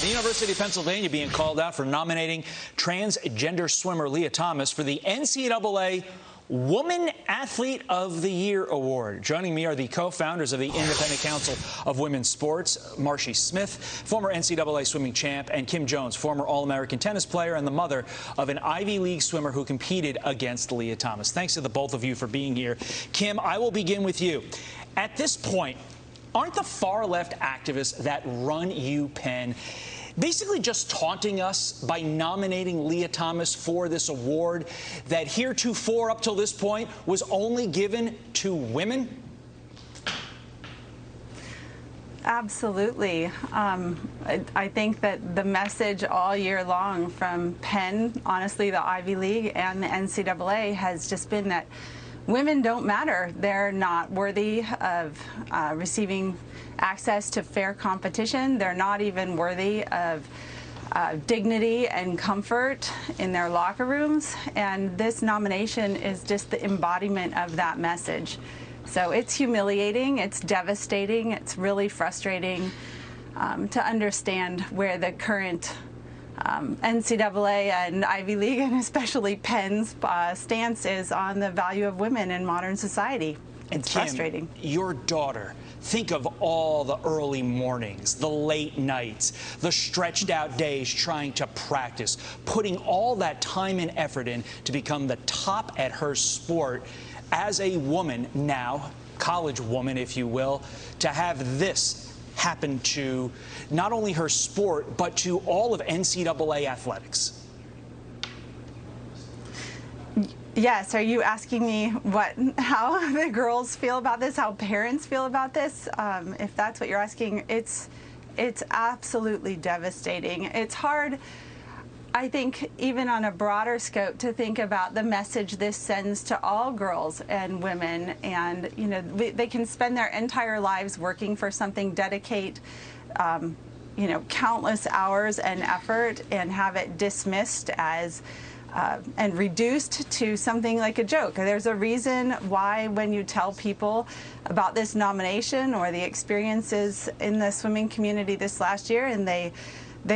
The University of Pennsylvania being called out for nominating transgender swimmer Lia Thomas for the NCAA Woman Athlete of the Year Award. Joining me are the co-founders of the Independent Council of Women's Sports, Marshi Smith, former NCAA swimming champ, and Kim Jones, former All-American tennis player and the mother of an Ivy League swimmer who competed against Lia Thomas. Thanks to the both of you for being here. Kim, I will begin with you. At this point, aren't the far-left activists that run UPenn basically just taunting us by nominating Lia Thomas for this award that heretofore, up till this point, was only given to women? Absolutely. I think that the message all year long from Penn, honestly, the Ivy League and the NCAA has just been that women don't matter. They're not worthy of receiving access to fair competition. They're not even worthy of dignity and comfort in their locker rooms. And this nomination is just the embodiment of that message. So it's humiliating, it's devastating, it's really frustrating to understand where the current NCAA and Ivy League, and especially Penn's stance is on the value of women in modern society. It's frustrating. Your daughter, think of all the early mornings, the late nights, the stretched out days trying to practice, putting all that time and effort in to become the top at her sport. As a woman now, college woman, if you will, to have this happen to not only her sport, but to all of NCAA athletics. Yes, are you asking me how the girls feel about this, how parents feel about this? If that's what you're asking, it's absolutely devastating. It's hard, I think, even on a broader scope, to think about the message this sends to all girls and women. And, you know, they can spend their entire lives working for something, dedicate, you know, countless hours and effort, and have it dismissed as and reduced to something like a joke. There's a reason why when you tell people about this nomination or the experiences in the swimming community this last year, and they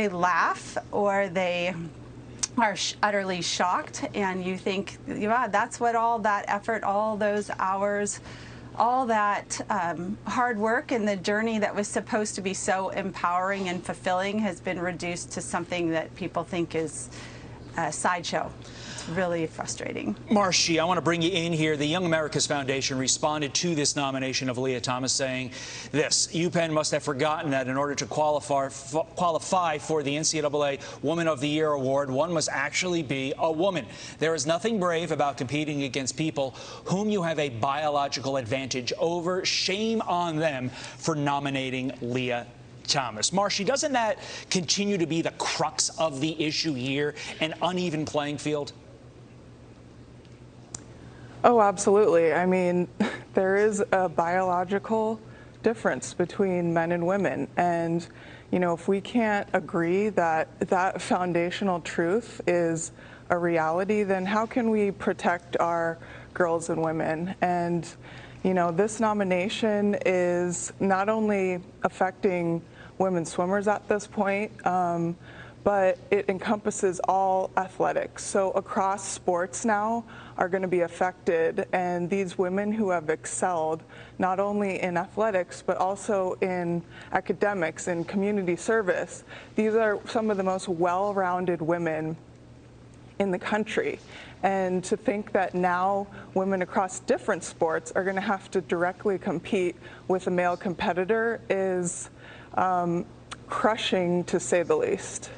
laugh or they are utterly shocked, and you think, yeah, that's what all that effort, all those hours, all that hard work and the journey that was supposed to be so empowering and fulfilling has been reduced to something that people think is a sideshow. It's really frustrating. Marshi, I want to bring you in here. The Young America's Foundation responded to this nomination of Lia Thomas, saying this: UPenn must have forgotten that in order to qualify for the NCAA Woman of the Year award, one must actually be a woman. There is nothing brave about competing against people whom you have a biological advantage over. Shame on them for nominating Lia Thomas. Marshi, doesn't that continue to be the crux of the issue here, an uneven playing field? Oh, absolutely. I mean, there is a biological difference between men and women. And, you know, if we can't agree that that foundational truth is a reality, then how can we protect our girls and women? And, you know, this nomination is not only affecting women swimmers at this point, but it encompasses all athletics. So across sports now are going to be affected, and these women who have excelled not only in athletics but also in academics and community service, these are some of the most well-rounded women in the country. And to think that now women across different sports are going to have to directly compete with a male competitor is crushing, to say the least.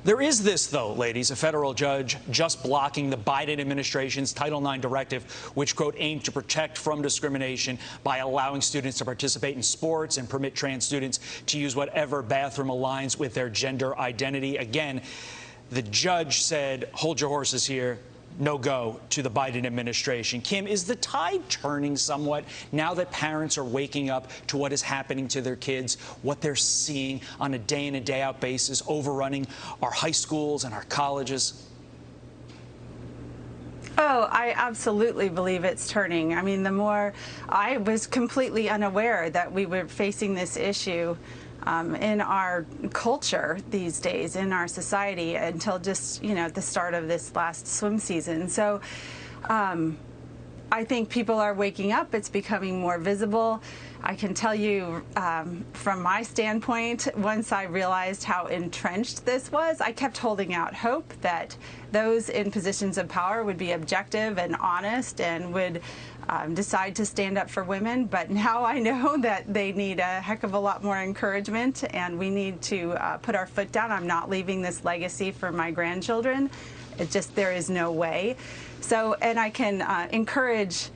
There is this, though, ladies, a federal judge just blocking the Biden administration's Title IX directive, which, quote, aimed to protect from discrimination by allowing students to participate in sports and permit trans students to use whatever bathroom aligns with their gender identity. Again, the judge said, hold your horses here. No go to the Biden administration. Kim, is the tide turning somewhat now that parents are waking up to what is happening to their kids, what they're seeing on a day in and day out basis, overrunning our high schools and our colleges? Oh, I absolutely believe it's turning. I mean, I was completely unaware that we were facing this issue in our culture these days, in our society, until just, at the start of this last swim season. So I think people are waking up. It's becoming more visible. I can tell you from my standpoint, once I realized how entrenched this was, I kept holding out hope that those in positions of power would be objective and honest and would decide to stand up for women. But now I know that they need a heck of a lot more encouragement, and we need to put our foot down. I'm not leaving this legacy for my grandchildren. It just, there is no way. So, and I can encourage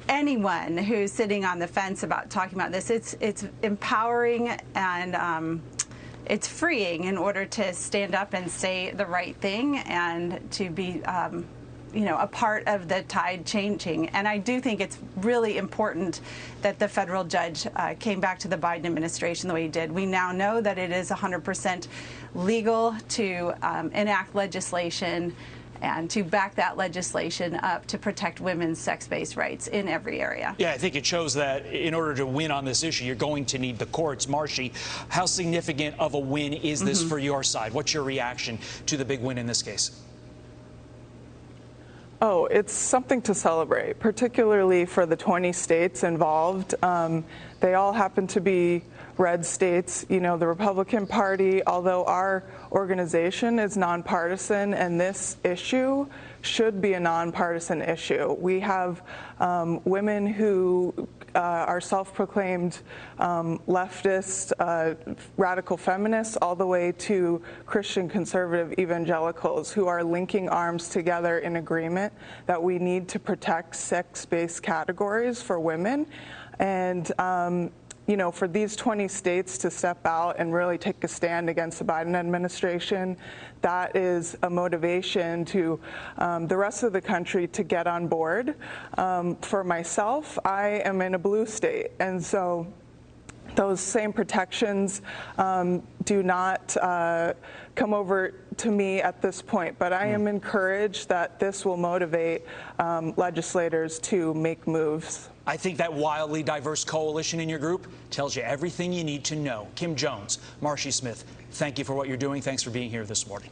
anyone who's sitting on the fence about talking about this. It's empowering and it's freeing in order to stand up and say the right thing and to be a part of the tide changing. And I do think it's really important that the federal judge came back to the Biden administration the way he did. We now know that it is 100% legal to enact legislation and to back that legislation up to protect women's sex-based rights in every area. Yeah, I think it shows that in order to win on this issue, you're going to need the courts. Marshi, how significant of a win is this for your side? What's your reaction to the big win in this case? Oh, it's something to celebrate, particularly for the 20 states involved. They all happen to be red states. The Republican Party, although our organization is nonpartisan, and this issue should be a nonpartisan issue. We have women who are self-proclaimed leftist, radical feminists, all the way to Christian conservative evangelicals who are linking arms together in agreement that we need to protect sex-based categories for women. And for these 20 states to step out and really take a stand against the Biden administration, that is a motivation to the rest of the country to get on board. For myself, I am in a blue state, and so those same protections do not come over to me at this point, but I am encouraged that this will motivate legislators to make moves. I think that wildly diverse coalition in your group tells you everything you need to know. Kim Jones, Marshi Smith, thank you for what you're doing. Thanks for being here this morning.